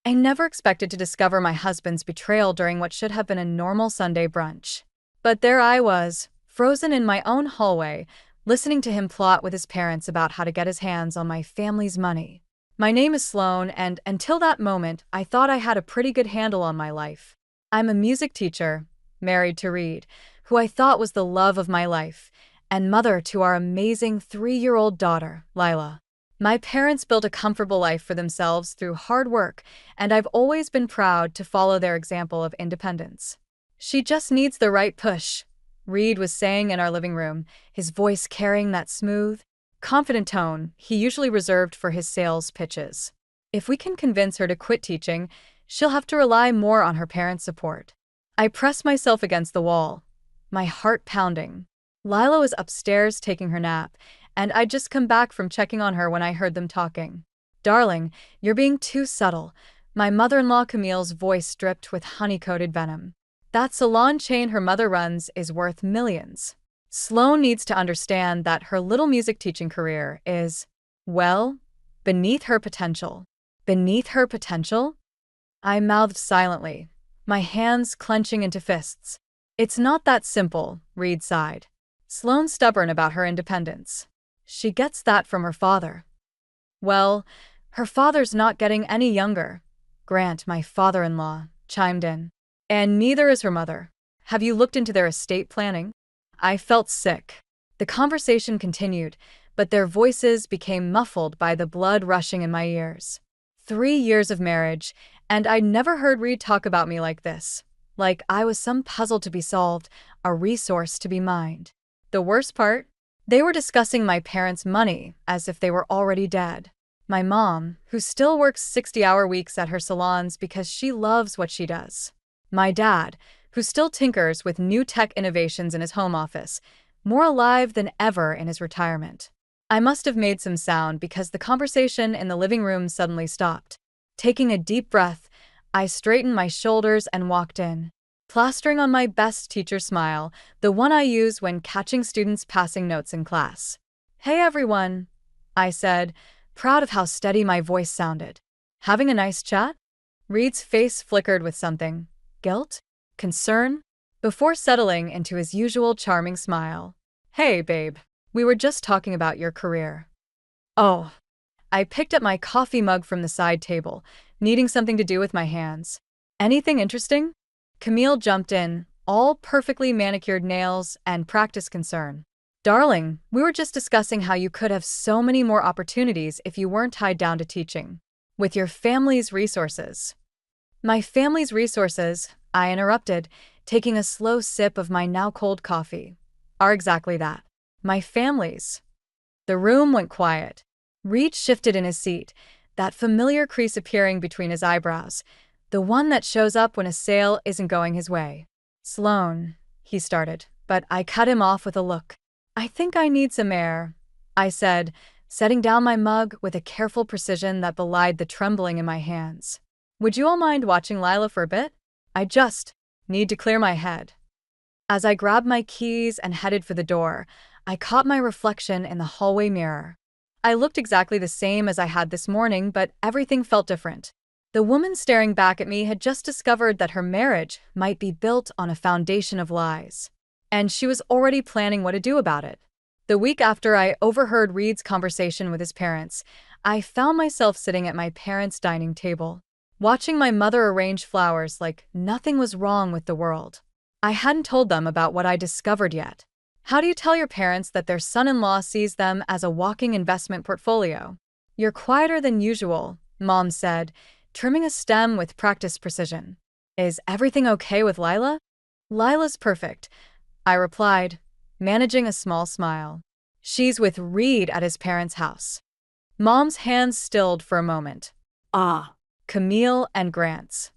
I never expected to discover my husband's betrayal during what should have been a normal Sunday brunch. But there I was, frozen in my own hallway, listening to him plot with his parents about how to get his hands on my family's money. My name is Sloane, and until that moment, I thought I had a pretty good handle on my life. I'm a music teacher, married to Reed, who I thought was the love of my life, and mother to our amazing 3-year-old daughter, Lila. My parents built a comfortable life for themselves through hard work, and I've always been proud to follow their example of independence. She just needs the right push, Reed was saying in our living room, his voice carrying that smooth, confident tone he usually reserved for his sales pitches. If we can convince her to quit teaching, she'll have to rely more on her parents' support. I pressed myself against the wall, my heart pounding. Lila was upstairs taking her nap, and I'd just come back from checking on her when I heard them talking. "Darling, you're being too subtle," my mother-in-law Camille's voice dripped with honey-coated venom. "That salon chain her mother runs is worth millions. Sloane needs to understand that her little music teaching career is, well, beneath her potential." Beneath her potential? I mouthed silently, my hands clenching into fists. "It's not that simple," Reed sighed. "Sloane's stubborn about her independence. She gets that from her father." "Well, her father's not getting any younger," Grant, my father-in-law, chimed in. "And neither is her mother. Have you looked into their estate planning?" I felt sick. The conversation continued, but their voices became muffled by the blood rushing in my ears. 3 years of marriage, and I'd never heard Reed talk about me like this. Like I was some puzzle to be solved, a resource to be mined. The worst part? They were discussing my parents' money as if they were already dead. My mom, who still works 60-hour weeks at her salons because she loves what she does. My dad, who still tinkers with new tech innovations in his home office, more alive than ever in his retirement. I must have made some sound because the conversation in the living room suddenly stopped. Taking a deep breath, I straightened my shoulders and walked in, plastering on my best teacher smile, the one I use when catching students passing notes in class. "Hey everyone," I said, proud of how steady my voice sounded. "Having a nice chat?" Reed's face flickered with something. Guilt? Concern? Before settling into his usual charming smile. "Hey, babe. We were just talking about your career." "Oh." I picked up my coffee mug from the side table, needing something to do with my hands. "Anything interesting?" Camille jumped in, all perfectly manicured nails and practice concern. "Darling, we were just discussing how you could have so many more opportunities if you weren't tied down to teaching. With your family's resources." "My family's resources," I interrupted, taking a slow sip of my now cold coffee, "are exactly that. My family's." The room went quiet. Reed shifted in his seat, that familiar crease appearing between his eyebrows, the one that shows up when a sale isn't going his way. "Sloane," he started, but I cut him off with a look. "I think I need some air," I said, setting down my mug with a careful precision that belied the trembling in my hands. "Would you all mind watching Lila for a bit? I just need to clear my head." As I grabbed my keys and headed for the door, I caught my reflection in the hallway mirror. I looked exactly the same as I had this morning, but everything felt different. The woman staring back at me had just discovered that her marriage might be built on a foundation of lies. And she was already planning what to do about it. The week after I overheard Reed's conversation with his parents, I found myself sitting at my parents' dining table, watching my mother arrange flowers like nothing was wrong with the world. I hadn't told them about what I discovered yet. How do you tell your parents that their son-in-law sees them as a walking investment portfolio? "You're quieter than usual," Mom said, trimming a stem with practiced precision. "Is everything okay with Lila?" "Lila's perfect," I replied, managing a small smile. "She's with Reed at his parents' house." Mom's hands stilled for a moment. "Ah, Camille and Grant's."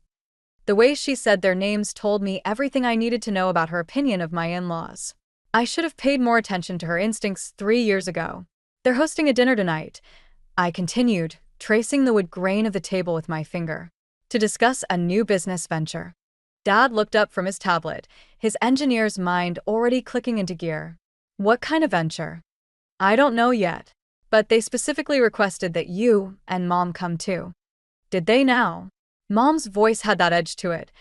The way she said their names told me everything I needed to know about her opinion of my in-laws. I should have paid more attention to her instincts 3 years ago. "They're hosting a dinner tonight," I continued, tracing the wood grain of the table with my finger, "to discuss a new business venture." Dad looked up from his tablet, his engineer's mind already clicking into gear. "What kind of venture?" "I don't know yet, but they specifically requested that you and Mom come too." "Did they now?" Mom's voice had that edge to it,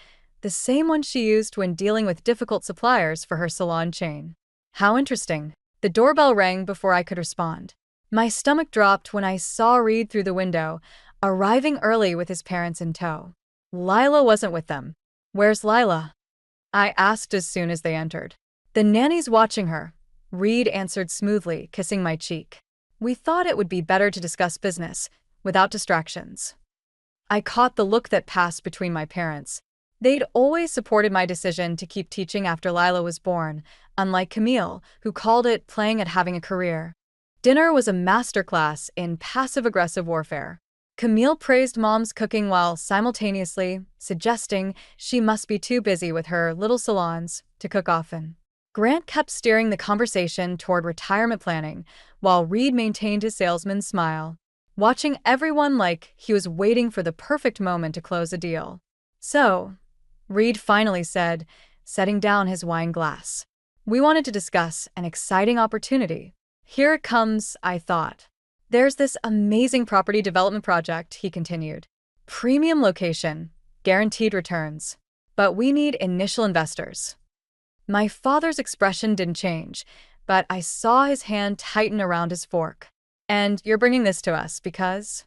the same one she used when dealing with difficult suppliers for her salon chain. How interesting. The doorbell rang before I could respond. My stomach dropped when I saw Reed through the window, arriving early with his parents in tow. Lila wasn't with them. "Where's Lila?" I asked as soon as they entered. "The nanny's watching her," Reed answered smoothly, kissing my cheek. "We thought it would be better to discuss business, without distractions." I caught the look that passed between my parents. They'd always supported my decision to keep teaching after Lila was born, unlike Camille, who called it playing at having a career. Dinner was a masterclass in passive-aggressive warfare. Camille praised Mom's cooking while simultaneously suggesting she must be too busy with her little salons to cook often. Grant kept steering the conversation toward retirement planning, while Reed maintained his salesman's smile, watching everyone like he was waiting for the perfect moment to close a deal. "So," Reed finally said, setting down his wine glass, "we wanted to discuss an exciting opportunity." "Here it comes," I thought. "There's this amazing property development project," he continued. "Premium location, guaranteed returns. But we need initial investors." My father's expression didn't change, but I saw his hand tighten around his fork. "And you're bringing this to us because—"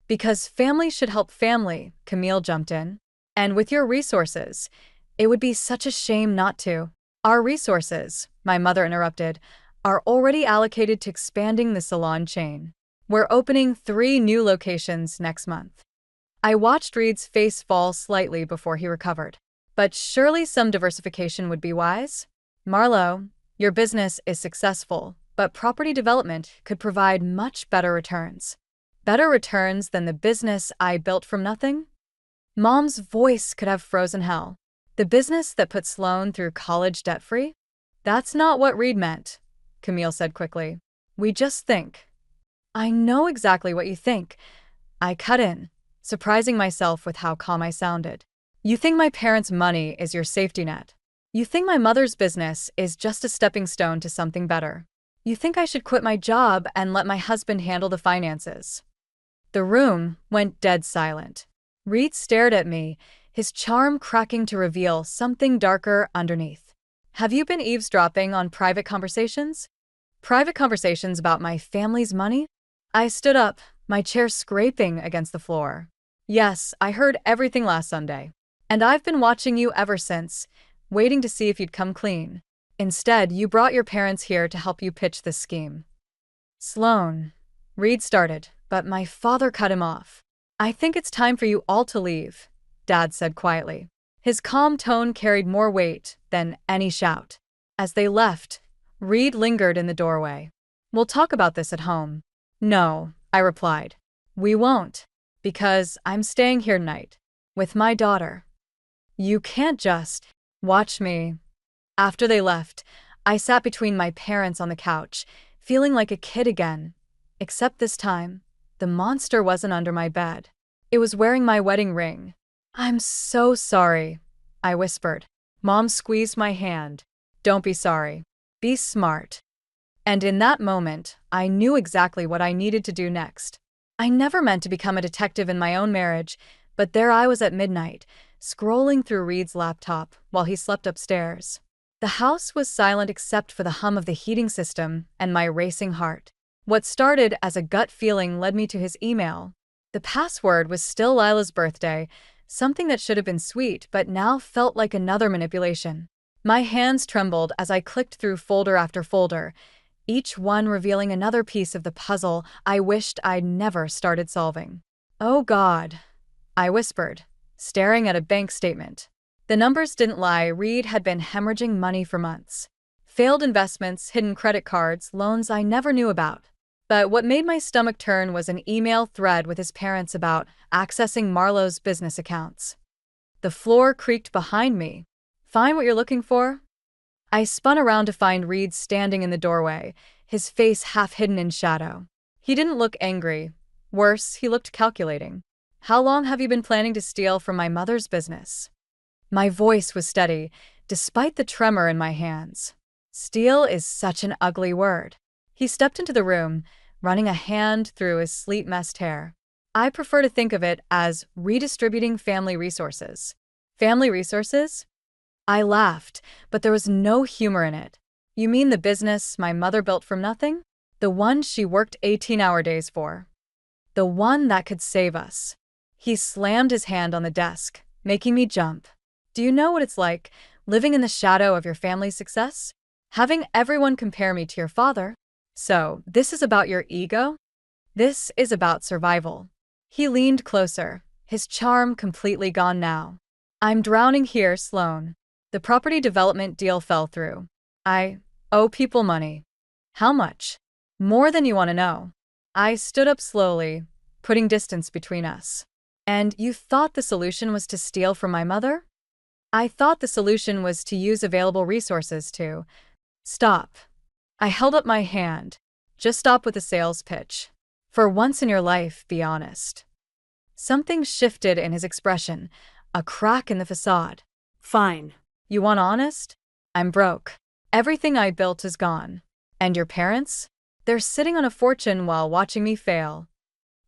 "Because family should help family," Camille jumped in. "And with your resources, it would be such a shame not to." "Our resources," my mother interrupted, "are already allocated to expanding the salon chain. We're opening 3 new locations next month." I watched Reed's face fall slightly before he recovered. "But surely some diversification would be wise? Marlo, your business is successful, but property development could provide much better returns." "Better returns than the business I built from nothing?" Mom's voice could have frozen hell. "The business that put Sloan through college debt-free?" "That's not what Reed meant," Camille said quickly. "We just think—" "I know exactly what you think," I cut in, surprising myself with how calm I sounded. "You think my parents' money is your safety net. You think my mother's business is just a stepping stone to something better. You think I should quit my job and let my husband handle the finances." The room went dead silent. Reed stared at me, his charm cracking to reveal something darker underneath. "Have you been eavesdropping on private conversations?" "Private conversations about my family's money?" I stood up, my chair scraping against the floor. "Yes, I heard everything last Sunday. And I've been watching you ever since, waiting to see if you'd come clean. Instead, you brought your parents here to help you pitch this scheme." "Sloan," Reed started, but my father cut him off. "I think it's time for you all to leave," Dad said quietly. His calm tone carried more weight than any shout. As they left, Reed lingered in the doorway. "We'll talk about this at home." "No," I replied. "We won't, because I'm staying here tonight, with my daughter. You can't just watch me." After they left, I sat between my parents on the couch, feeling like a kid again. Except this time, the monster wasn't under my bed. It was wearing my wedding ring. "I'm so sorry," I whispered. Mom squeezed my hand. "Don't be sorry. Be smart." And in that moment, I knew exactly what I needed to do next. I never meant to become a detective in my own marriage, but there I was at midnight, scrolling through Reed's laptop while he slept upstairs. The house was silent except for the hum of the heating system and my racing heart. What started as a gut feeling led me to his email. The password was still Lila's birthday, something that should have been sweet but now felt like another manipulation. My hands trembled as I clicked through folder after folder, each one revealing another piece of the puzzle I wished I'd never started solving. "Oh God," I whispered, staring at a bank statement. The numbers didn't lie. Reed had been hemorrhaging money for months. Failed investments, hidden credit cards, loans I never knew about. But what made my stomach turn was an email thread with his parents about accessing Marlo's business accounts. The floor creaked behind me. "Find what you're looking for?" I spun around to find Reed standing in the doorway, his face half hidden in shadow. He didn't look angry. Worse, he looked calculating. "How long have you been planning to steal from my mother's business?" My voice was steady, despite the tremor in my hands. Steal is such an ugly word. He stepped into the room, running a hand through his sleet-messed hair. I prefer to think of it as redistributing family resources. Family resources? I laughed, but there was no humor in it. You mean the business my mother built from nothing? The one she worked 18-hour days for? The one that could save us? He slammed his hand on the desk, making me jump. Do you know what it's like, living in the shadow of your family's success? Having everyone compare me to your father? So, this is about your ego? This is about survival. He leaned closer, his charm completely gone now. I'm drowning here, Sloan. The property development deal fell through. I owe people money. How much? More than you want to know. I stood up slowly, putting distance between us. And you thought the solution was to steal from my mother? I thought the solution was to use available resources to… Stop. I held up my hand. Just stop with the sales pitch. For once in your life, be honest. Something shifted in his expression, a crack in the facade. Fine. You want honest? I'm broke. Everything I built is gone. And your parents? They're sitting on a fortune while watching me fail.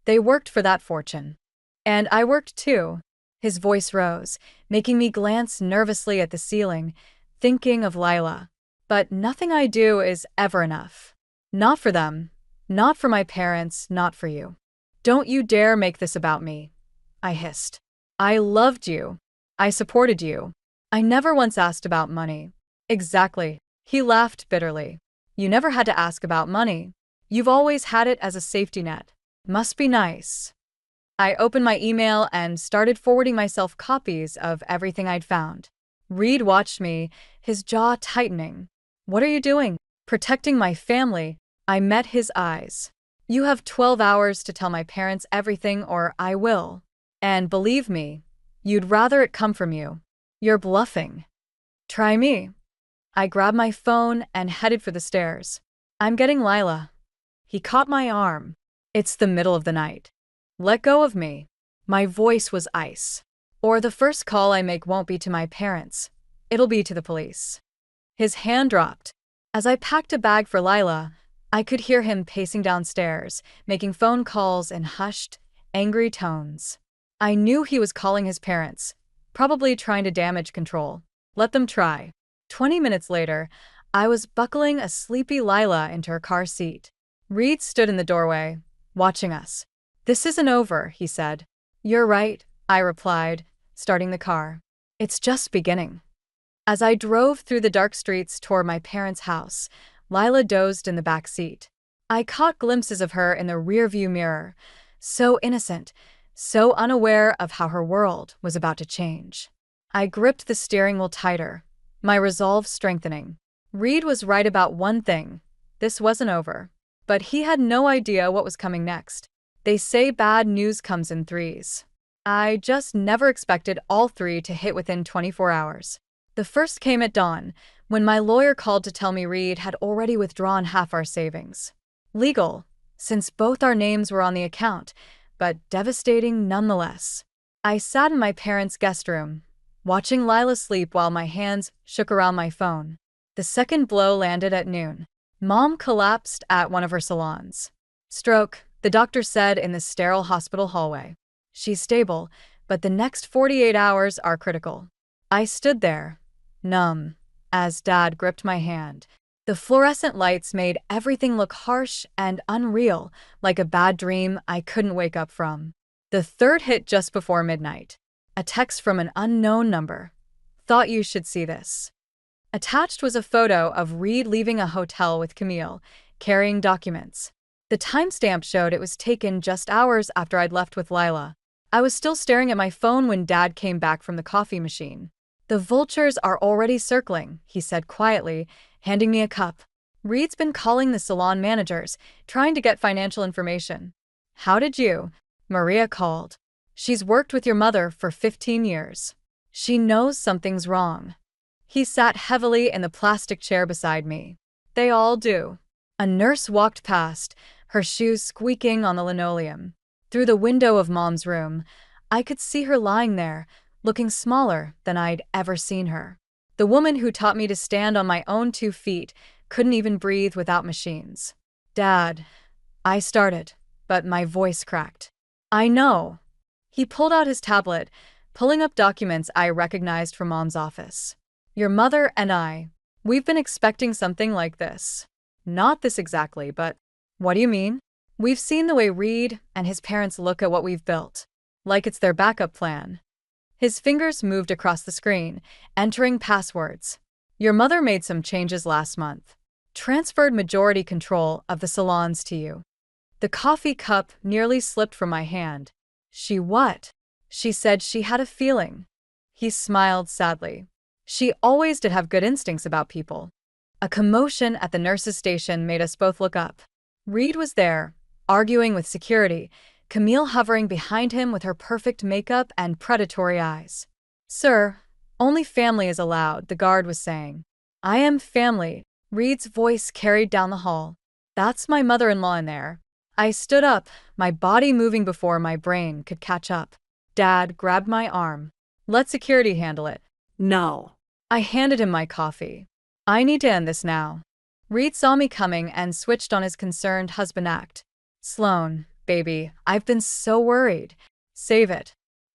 They worked for that fortune. And I worked too. His voice rose, making me glance nervously at the ceiling, thinking of Lila. But nothing I do is ever enough. Not for them. Not for my parents, not for you. Don't you dare make this about me, I hissed. I loved you. I supported you. I never once asked about money. Exactly. He laughed bitterly. You never had to ask about money. You've always had it as a safety net. Must be nice. I opened my email and started forwarding myself copies of everything I'd found. Reed watched me, his jaw tightening. What are you doing? Protecting my family. I met his eyes. You have 12 hours to tell my parents everything or I will. And believe me, you'd rather it come from you. You're bluffing. Try me. I grabbed my phone and headed for the stairs. I'm getting Lila. He caught my arm. It's the middle of the night. Let go of me. My voice was ice. Or the first call I make won't be to my parents. It'll be to the police. His hand dropped. As I packed a bag for Lila, I could hear him pacing downstairs, making phone calls in hushed, angry tones. I knew he was calling his parents, probably trying to damage control. Let them try. 20 minutes later, I was buckling a sleepy Lila into her car seat. Reed stood in the doorway, watching us. This isn't over, he said. You're right, I replied, starting the car. It's just beginning. As I drove through the dark streets toward my parents' house, Lila dozed in the back seat. I caught glimpses of her in the rearview mirror, so innocent, so unaware of how her world was about to change. I gripped the steering wheel tighter, my resolve strengthening. Reed was right about one thing. This wasn't over. But he had no idea what was coming next. They say bad news comes in threes. I just never expected all three to hit within 24 hours. The first came at dawn, when my lawyer called to tell me Reed had already withdrawn half our savings. Legal, since both our names were on the account, but devastating nonetheless. I sat in my parents' guest room, watching Lila sleep while my hands shook around my phone. The second blow landed at noon. Mom collapsed at one of her salons. Stroke, the doctor said in the sterile hospital hallway. She's stable, but the next 48 hours are critical. I stood there, numb, as Dad gripped my hand. The fluorescent lights made everything look harsh and unreal, like a bad dream I couldn't wake up from. The third hit just before midnight. A text from an unknown number. Thought you should see this. Attached was a photo of Reed leaving a hotel with Camille, carrying documents. The timestamp showed it was taken just hours after I'd left with Lila. I was still staring at my phone when Dad came back from the coffee machine. The vultures are already circling, he said quietly, handing me a cup. Reed's been calling the salon managers, trying to get financial information. How did you? Maria called. She's worked with your mother for 15 years. She knows something's wrong. He sat heavily in the plastic chair beside me. They all do. A nurse walked past, her shoes squeaking on the linoleum. Through the window of Mom's room, I could see her lying there, looking smaller than I'd ever seen her. The woman who taught me to stand on my own 2 feet couldn't even breathe without machines. Dad, I started, but my voice cracked. I know. He pulled out his tablet, pulling up documents I recognized from Mom's office. Your mother and I, we've been expecting something like this. Not this exactly, but what do you mean? We've seen the way Reed and his parents look at what we've built, like it's their backup plan. His fingers moved across the screen, entering passwords. Your mother made some changes last month. Transferred majority control of the salons to you. The coffee cup nearly slipped from my hand. She what? She said she had a feeling. He smiled sadly. She always did have good instincts about people. A commotion at the nurse's station made us both look up. Reed was there, arguing with security, Camille hovering behind him with her perfect makeup and predatory eyes. Sir, only family is allowed, the guard was saying. I am family, Reed's voice carried down the hall. That's my mother-in-law in there. I stood up, my body moving before my brain could catch up. Dad grabbed my arm. Let security handle it. No. I handed him my coffee. I need to end this now. Reed saw me coming and switched on his concerned husband act. Sloan, baby, I've been so worried. Save it.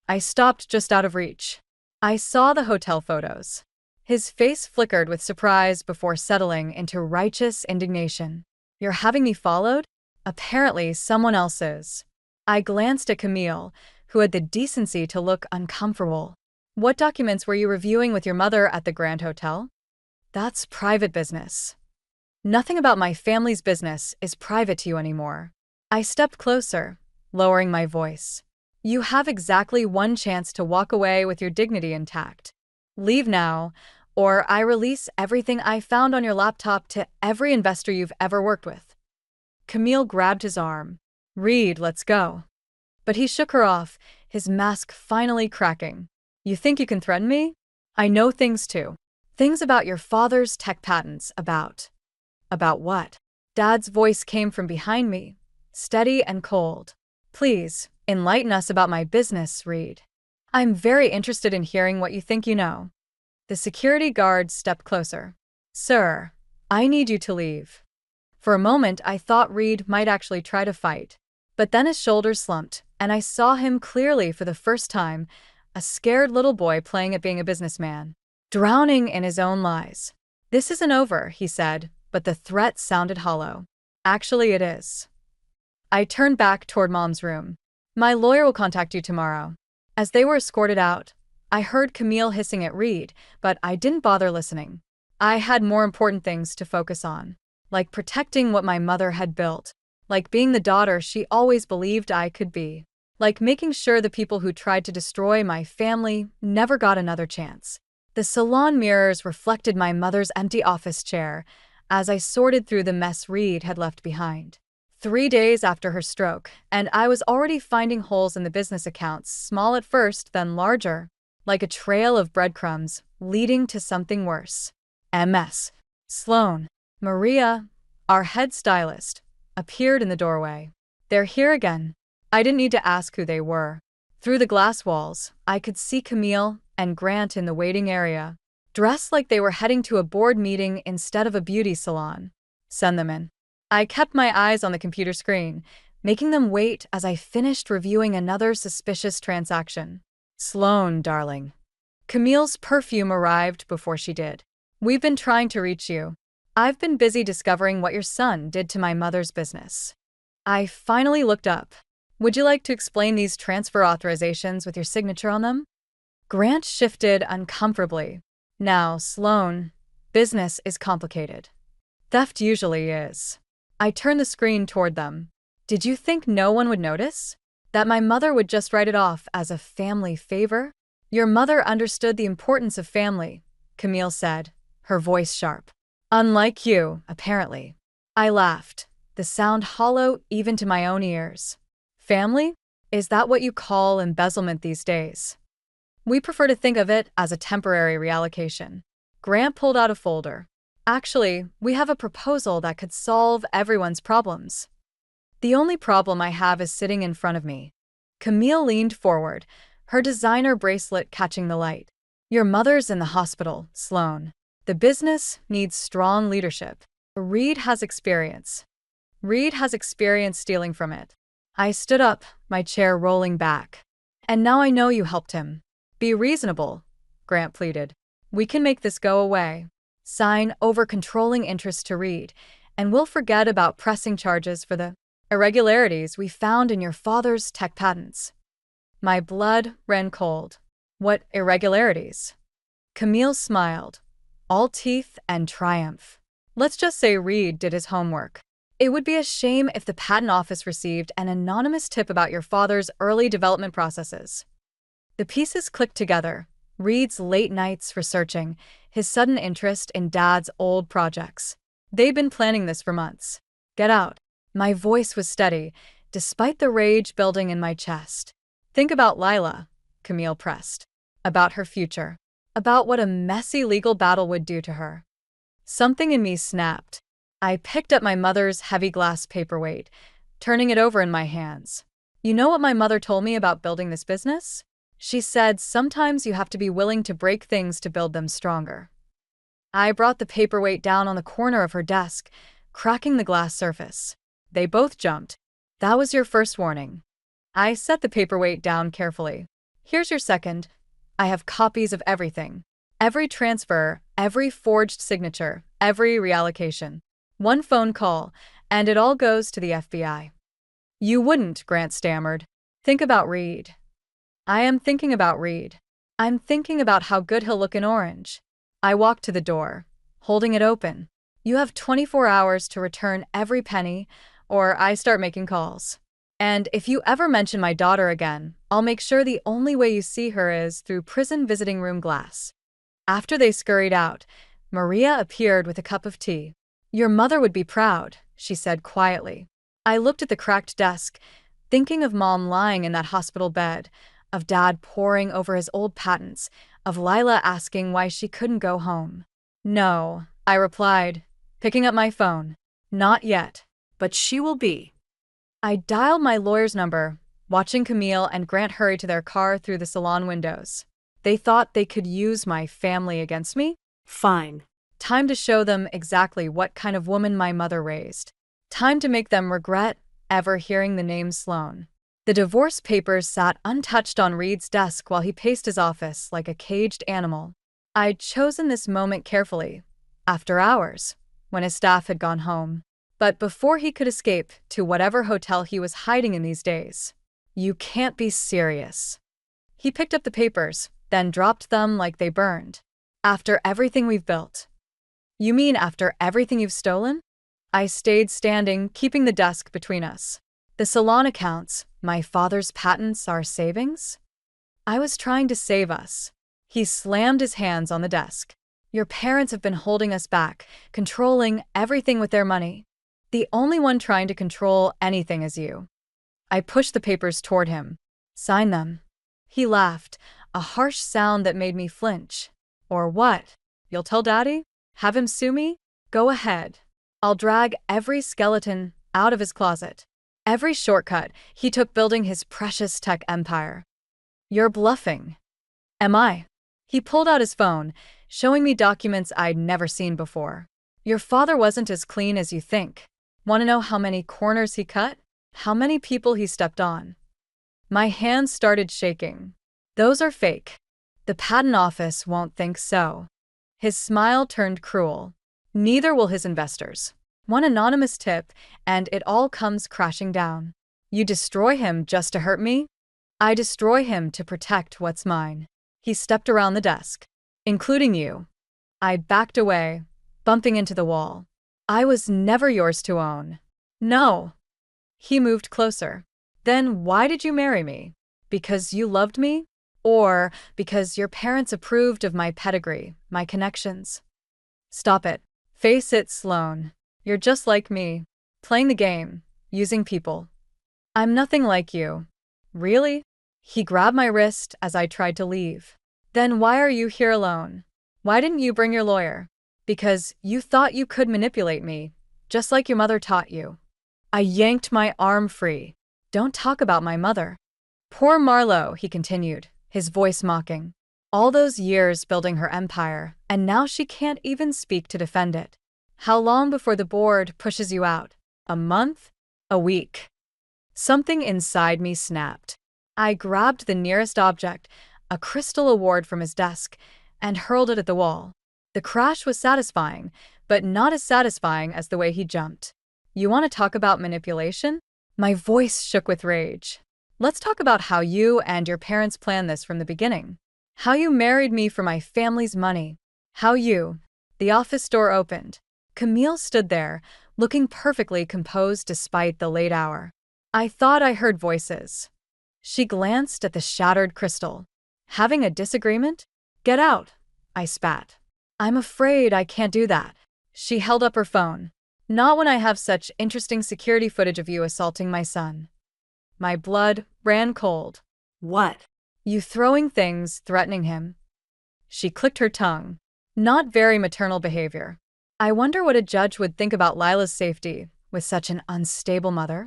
I stopped just out of reach. I saw the hotel photos. His face flickered with surprise before settling into righteous indignation. You're having me followed? Apparently someone else is. I glanced at Camille, who had the decency to look uncomfortable. What documents were you reviewing with your mother at the Grand Hotel? That's private business. Nothing about my family's business is private to you anymore. I stepped closer, lowering my voice. You have exactly one chance to walk away with your dignity intact. Leave now, or I release everything I found on your laptop to every investor you've ever worked with. Camille grabbed his arm. Reed, let's go. But he shook her off, his mask finally cracking. You think you can threaten me? I know things too. Things about your father's tech patents, about what? Dad's voice came from behind me, steady and cold. Please, enlighten us about my business, Reed. I'm very interested in hearing what you think you know. The security guard stepped closer. Sir, I need you to leave. For a moment, I thought Reed might actually try to fight. But then his shoulders slumped, and I saw him clearly for the first time, a scared little boy playing at being a businessman, drowning in his own lies. This isn't over, he said, but the threat sounded hollow. Actually, it is. I turned back toward Mom's room. My lawyer will contact you tomorrow. As they were escorted out, I heard Camille hissing at Reed, but I didn't bother listening. I had more important things to focus on, like protecting what my mother had built, like being the daughter she always believed I could be, like making sure the people who tried to destroy my family never got another chance. The salon mirrors reflected my mother's empty office chair as I sorted through the mess Reed had left behind. 3 days after her stroke, and I was already finding holes in the business accounts, small at first, then larger, like a trail of breadcrumbs leading to something worse. MS. Sloan. Maria, our head stylist, appeared in the doorway. They're here again. I didn't need to ask who they were. Through the glass walls, I could see Camille and Grant in the waiting area, dressed like they were heading to a board meeting instead of a beauty salon. Send them in. I kept my eyes on the computer screen, making them wait as I finished reviewing another suspicious transaction. Sloan, darling. Camille's perfume arrived before she did. We've been trying to reach you. I've been busy discovering what your son did to my mother's business. I finally looked up. Would you like to explain these transfer authorizations with your signature on them? Grant shifted uncomfortably. Now, Sloan, business is complicated. Theft usually is. I turned the screen toward them. Did you think no one would notice? That my mother would just write it off as a family favor? Your mother understood the importance of family, Camille said, her voice sharp. Unlike you, apparently. I laughed, the sound hollow even to my own ears. Family? Is that what you call embezzlement these days? We prefer to think of it as a temporary reallocation. Grant pulled out a folder. Actually, we have a proposal that could solve everyone's problems. The only problem I have is sitting in front of me. Camille leaned forward, her designer bracelet catching the light. Your mother's in the hospital, Sloan. The business needs strong leadership. Reed has experience. Reed has experience stealing from it. I stood up, my chair rolling back. And now I know you helped him. Be reasonable, Grant pleaded. We can make this go away. Sign over controlling interest to Reed, and we'll forget about pressing charges for the irregularities we found in your father's tech patents. My blood ran cold. What irregularities? Camille smiled, all teeth and triumph. Let's just say Reed did his homework. It would be a shame if the patent office received an anonymous tip about your father's early development processes. The pieces clicked together. Reed's late nights researching, his sudden interest in Dad's old projects. They'd been planning this for months. Get out. My voice was steady, despite the rage building in my chest. Think about Lila, Camille pressed. About her future. About what a messy legal battle would do to her. Something in me snapped. I picked up my mother's heavy glass paperweight, turning it over in my hands. You know what my mother told me about building this business? She said sometimes you have to be willing to break things to build them stronger. I brought the paperweight down on the corner of her desk, cracking the glass surface. They both jumped. That was your first warning. I set the paperweight down carefully. Here's your second. I have copies of everything. Every transfer, every forged signature, every reallocation. One phone call, and it all goes to the FBI. You wouldn't, Grant stammered. Think about Reed. I am thinking about Reed. I'm thinking about how good he'll look in orange. I walked to the door, holding it open. You have 24 hours to return every penny, or I start making calls. And if you ever mention my daughter again, I'll make sure the only way you see her is through prison visiting room glass. After they scurried out, Maria appeared with a cup of tea. Your mother would be proud, she said quietly. I looked at the cracked desk, thinking of Mom lying in that hospital bed, of Dad poring over his old patents, of Lila asking why she couldn't go home. No, I replied, picking up my phone. Not yet, but she will be. I dialed my lawyer's number, watching Camille and Grant hurry to their car through the salon windows. They thought they could use my family against me? Fine. Time to show them exactly what kind of woman my mother raised. Time to make them regret ever hearing the name Sloan. The divorce papers sat untouched on Reed's desk while he paced his office like a caged animal. I'd chosen this moment carefully, after hours, when his staff had gone home. But before he could escape to whatever hotel he was hiding in these days. You can't be serious. He picked up the papers, then dropped them like they burned. After everything we've built. You mean after everything you've stolen? I stayed standing, keeping the desk between us. The salon accounts, my father's patents, our savings? I was trying to save us. He slammed his hands on the desk. Your parents have been holding us back, controlling everything with their money. The only one trying to control anything is you. I pushed the papers toward him. Sign them. He laughed, a harsh sound that made me flinch. Or what? You'll tell Daddy? Have him sue me? Go ahead. I'll drag every skeleton out of his closet. Every shortcut he took building his precious tech empire. You're bluffing. Am I? He pulled out his phone, showing me documents I'd never seen before. Your father wasn't as clean as you think. Want to know how many corners he cut? How many people he stepped on? My hands started shaking. Those are fake. The patent office won't think so. His smile turned cruel. Neither will his investors. One anonymous tip, and it all comes crashing down. You destroy him just to hurt me? I destroy him to protect what's mine. He stepped around the desk. Including you. I backed away, bumping into the wall. I was never yours to own. No. He moved closer. Then why did you marry me? Because you loved me? Or because your parents approved of my pedigree, my connections? Stop it. Face it, Sloan. You're just like me. Playing the game, using people. I'm nothing like you. Really? He grabbed my wrist as I tried to leave. Then why are you here alone? Why didn't you bring your lawyer? Because you thought you could manipulate me, just like your mother taught you. I yanked my arm free. Don't talk about my mother. Poor Marlowe, he continued, his voice mocking. All those years building her empire, and now she can't even speak to defend it. How long before the board pushes you out? A month? A week? Something inside me snapped. I grabbed the nearest object, a crystal award from his desk, and hurled it at the wall. The crash was satisfying, but not as satisfying as the way he jumped. You want to talk about manipulation? My voice shook with rage. Let's talk about how you and your parents planned this from the beginning. How you married me for my family's money. How you... The office door opened. Camille stood there, looking perfectly composed despite the late hour. I thought I heard voices. She glanced at the shattered crystal. Having a disagreement? Get out, I spat. I'm afraid I can't do that. She held up her phone. Not when I have such interesting security footage of you assaulting my son. My blood ran cold. What? You throwing things, threatening him. She clicked her tongue. Not very maternal behavior. I wonder what a judge would think about Lila's safety with such an unstable mother.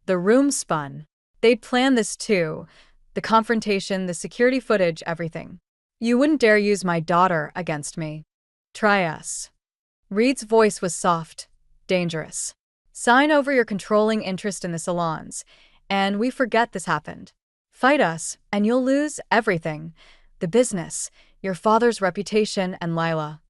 The room spun. They'd planned this too. The confrontation, the security footage, everything. You wouldn't dare use my daughter against me. Try us. Reed's voice was soft, dangerous. Sign over your controlling interest in the salons, and we forget this happened. Fight us, and you'll lose everything. The business, your father's reputation, and Lila.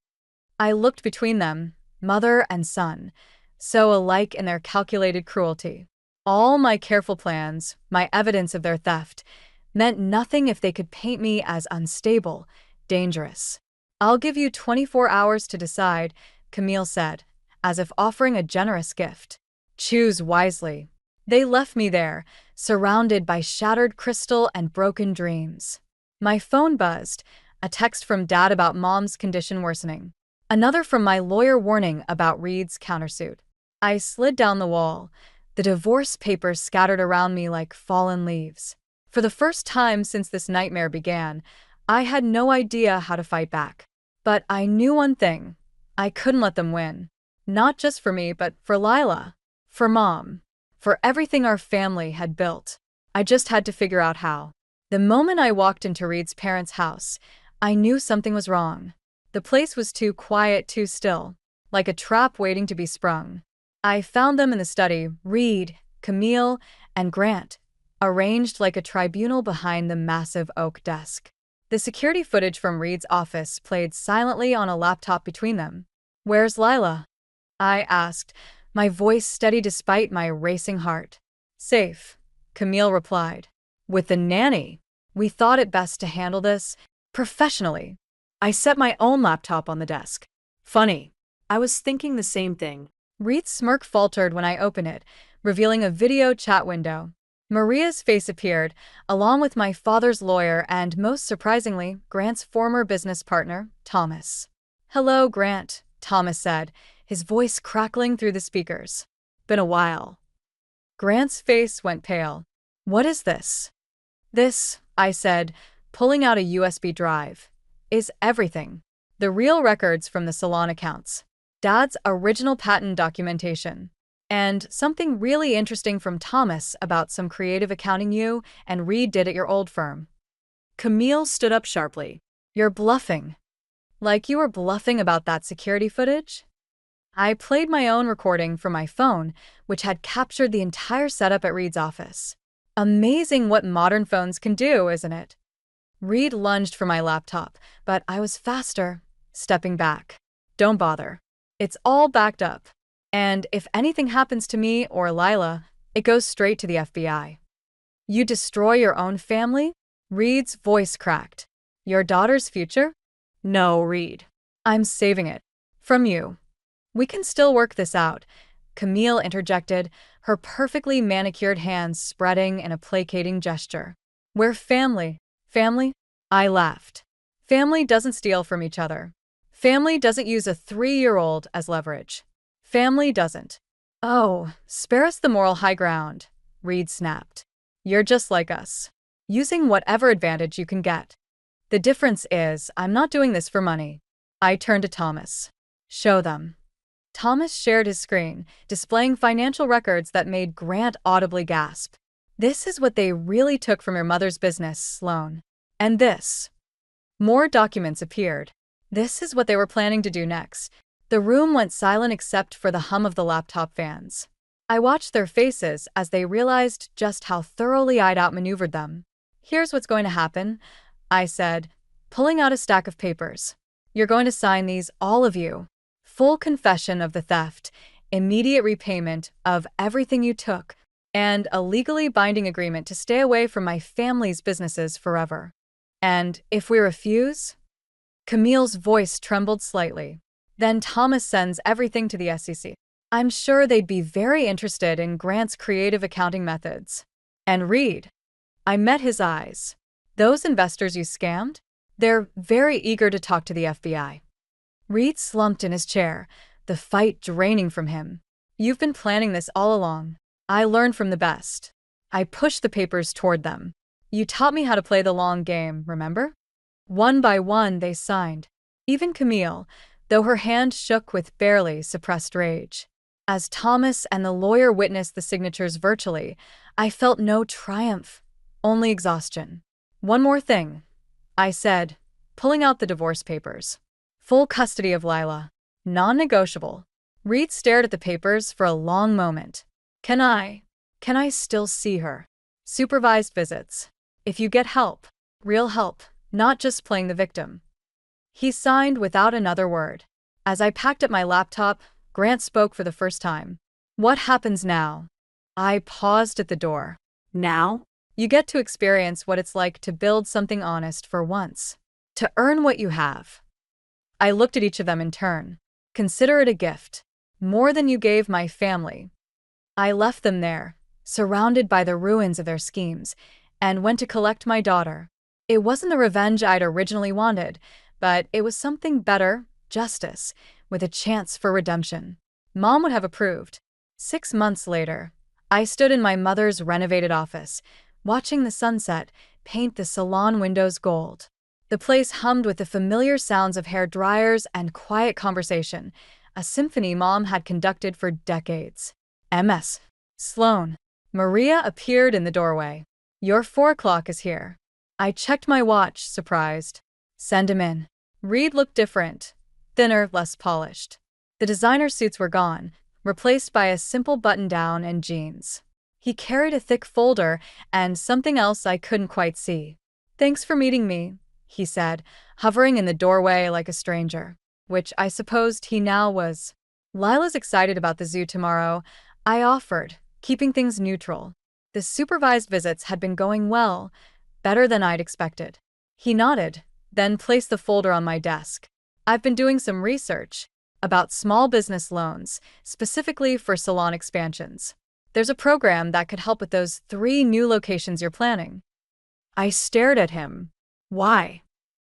I looked between them, mother and son, so alike in their calculated cruelty. All my careful plans, my evidence of their theft, meant nothing if they could paint me as unstable, dangerous. I'll give you 24 hours to decide, Camille said, as if offering a generous gift. Choose wisely. They left me there, surrounded by shattered crystal and broken dreams. My phone buzzed, a text from Dad about Mom's condition worsening. Another from my lawyer warning about Reed's countersuit. I slid down the wall, the divorce papers scattered around me like fallen leaves. For the first time since this nightmare began, I had no idea how to fight back. But I knew one thing. I couldn't let them win. Not just for me, but for Lila. For Mom. For everything our family had built. I just had to figure out how. The moment I walked into Reed's parents' house, I knew something was wrong. The place was too quiet, too still, like a trap waiting to be sprung. I found them in the study, Reed, Camille, and Grant, arranged like a tribunal behind the massive oak desk. The security footage from Reed's office played silently on a laptop between them. Where's Lila? I asked, my voice steady despite my racing heart. Safe, Camille replied. With the nanny. We thought it best to handle this professionally. I set my own laptop on the desk. Funny. I was thinking the same thing. Reed's smirk faltered when I opened it, revealing a video chat window. Maria's face appeared, along with my father's lawyer and, most surprisingly, Grant's former business partner, Thomas. Hello, Grant, Thomas said, his voice crackling through the speakers. Been a while. Grant's face went pale. What is this? This, I said, pulling out a USB drive, is everything. The real records from the salon accounts. Dad's original patent documentation. And something really interesting from Thomas about some creative accounting you and Reed did at your old firm. Camille stood up sharply. You're bluffing. Like you were bluffing about that security footage? I played my own recording from my phone, which had captured the entire setup at Reed's office. Amazing what modern phones can do, isn't it? Reed lunged for my laptop, but I was faster, stepping back. Don't bother. It's all backed up. And if anything happens to me or Lila, it goes straight to the FBI. You destroy your own family? Reed's voice cracked. Your daughter's future? No, Reed. I'm saving it. From you. We can still work this out, Camille interjected, her perfectly manicured hands spreading in a placating gesture. We're family. Family? I laughed. Family doesn't steal from each other. Family doesn't use a 3-year-old as leverage. Family doesn't. Oh, spare us the moral high ground, Reed snapped. You're just like us, using whatever advantage you can get. The difference is, I'm not doing this for money. I turned to Thomas. Show them. Thomas shared his screen, displaying financial records that made Grant audibly gasp. This is what they really took from your mother's business, Sloan. And this. More documents appeared. This is what they were planning to do next. The room went silent except for the hum of the laptop fans. I watched their faces as they realized just how thoroughly I'd outmaneuvered them. "Here's what's going to happen," I said, pulling out a stack of papers. "You're going to sign these, all of you. Full confession of the theft, immediate repayment of everything you took, and a legally binding agreement to stay away from my family's businesses forever. And if we refuse?" Camille's voice trembled slightly. "Then Thomas sends everything to the SEC. I'm sure they'd be very interested in Grant's creative accounting methods. And Reed." I met his eyes. "Those investors you scammed? They're very eager to talk to the FBI." Reed slumped in his chair, the fight draining from him. "You've been planning this all along. I learned from the best." I pushed the papers toward them. "You taught me how to play the long game, remember?" One by one they signed. Even Camille, though her hand shook with barely suppressed rage. As Thomas and the lawyer witnessed the signatures virtually, I felt no triumph, only exhaustion. "One more thing," I said, pulling out the divorce papers. "Full custody of Lila. Non-negotiable." Reed stared at the papers for a long moment. Can I still see her?" "Supervised visits. If you get help. Real help, not just playing the victim." He signed without another word. As I packed up my laptop, Grant spoke for the first time. "What happens now?" I paused at the door. "Now? You get to experience what it's like to build something honest for once. To earn what you have." I looked at each of them in turn. "Consider it a gift. More than you gave my family." I left them there, surrounded by the ruins of their schemes, and went to collect my daughter. It wasn't the revenge I'd originally wanted, but it was something better, justice, with a chance for redemption. Mom would have approved. 6 months later, I stood in my mother's renovated office, watching the sunset paint the salon windows gold. The place hummed with the familiar sounds of hair dryers and quiet conversation, a symphony Mom had conducted for decades. "Ms. Sloan." Maria appeared in the doorway. "Your 4 o'clock is here." I checked my watch, surprised. "Send him in." Reed looked different, thinner, less polished. The designer suits were gone, replaced by a simple button-down and jeans. He carried a thick folder and something else I couldn't quite see. "Thanks for meeting me," he said, hovering in the doorway like a stranger, which I supposed he now was. "Lila's excited about the zoo tomorrow," I offered, keeping things neutral. The supervised visits had been going well, better than I'd expected. He nodded, then placed the folder on my desk. "I've been doing some research about small business loans, specifically for salon expansions. There's a program that could help with those 3 new locations you're planning." I stared at him. "Why?"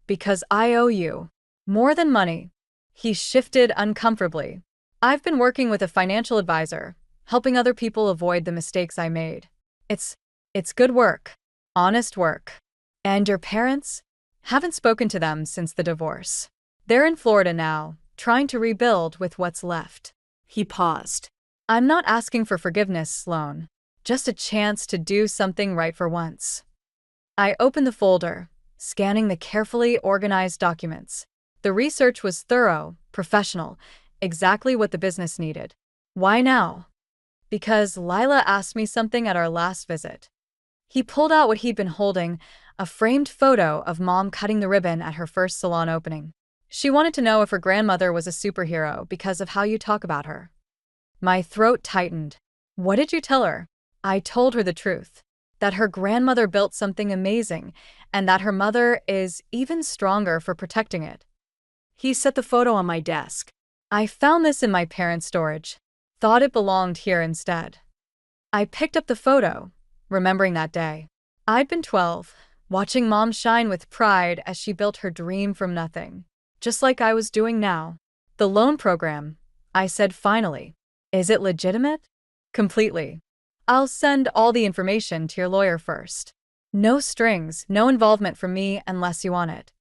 "Because I owe you. More than money." He shifted uncomfortably. "I've been working with a financial advisor, helping other people avoid the mistakes I made. It's good work. Honest work." "And your parents?" "Haven't spoken to them since the divorce. They're in Florida now, trying to rebuild with what's left." He paused. "I'm not asking for forgiveness, Sloan. Just a chance to do something right for once." I opened the folder, scanning the carefully organized documents. The research was thorough, professional, exactly what the business needed. "Why now?" "Because Lila asked me something at our last visit." He pulled out what he'd been holding, a framed photo of Mom cutting the ribbon at her first salon opening. "She wanted to know if her grandmother was a superhero because of how you talk about her." My throat tightened. "What did you tell her?" I told her the truth. That her grandmother built something amazing, and that her mother is even stronger for protecting it. He set the photo on my desk. "I found this in my parents' storage. Thought it belonged here instead." I picked up the photo, remembering that day. I'd been 12, watching Mom shine with pride as she built her dream from nothing. Just like I was doing now. "The loan program," I said finally. "Is it legitimate?" "Completely. I'll send all the information to your lawyer first. No strings, no involvement from me unless you want it."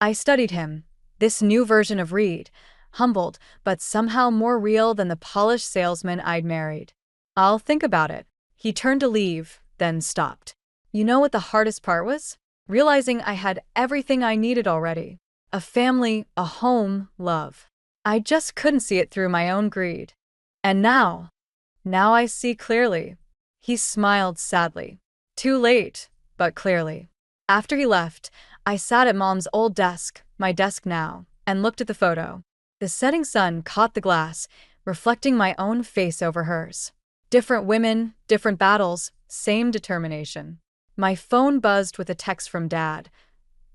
I studied him, this new version of Reed, humbled but somehow more real than the polished salesman I'd married. "I'll think about it." He turned to leave, then stopped. You know what the hardest part was? Realizing I had everything I needed already. A family, a home, love. I just couldn't see it through my own greed. And now, Now I see clearly. He smiled sadly. Too late, but clearly. After he left, I sat at Mom's old desk, my desk now, and looked at the photo. The setting sun caught the glass, reflecting my own face over hers. Different women, different battles, same determination. My phone buzzed with a text from Dad.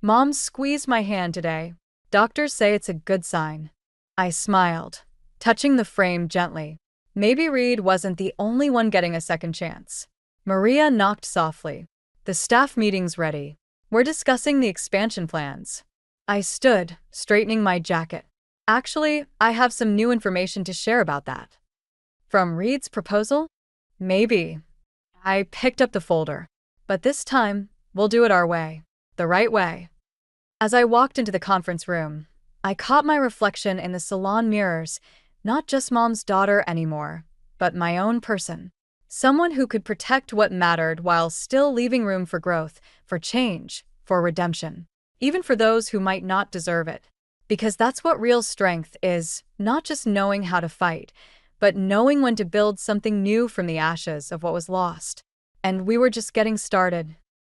Mom squeezed my hand today. Doctors say it's a good sign. I smiled, touching the frame gently. Maybe Reed wasn't the only one getting a second chance. Maria knocked softly. The staff meeting's ready. We're discussing the expansion plans. I stood, straightening my jacket. Actually, I have some new information to share about that. From Reed's proposal? Maybe. I picked up the folder. But this time, we'll do it our way. The right way. As I walked into the conference room, I caught my reflection in the salon mirrors, not just Mom's daughter anymore, but my own person. Someone who could protect what mattered while still leaving room for growth, for change, for redemption. Even for those who might not deserve it. Because that's what real strength is, not just knowing how to fight, but knowing when to build something new from the ashes of what was lost. And we were just getting started.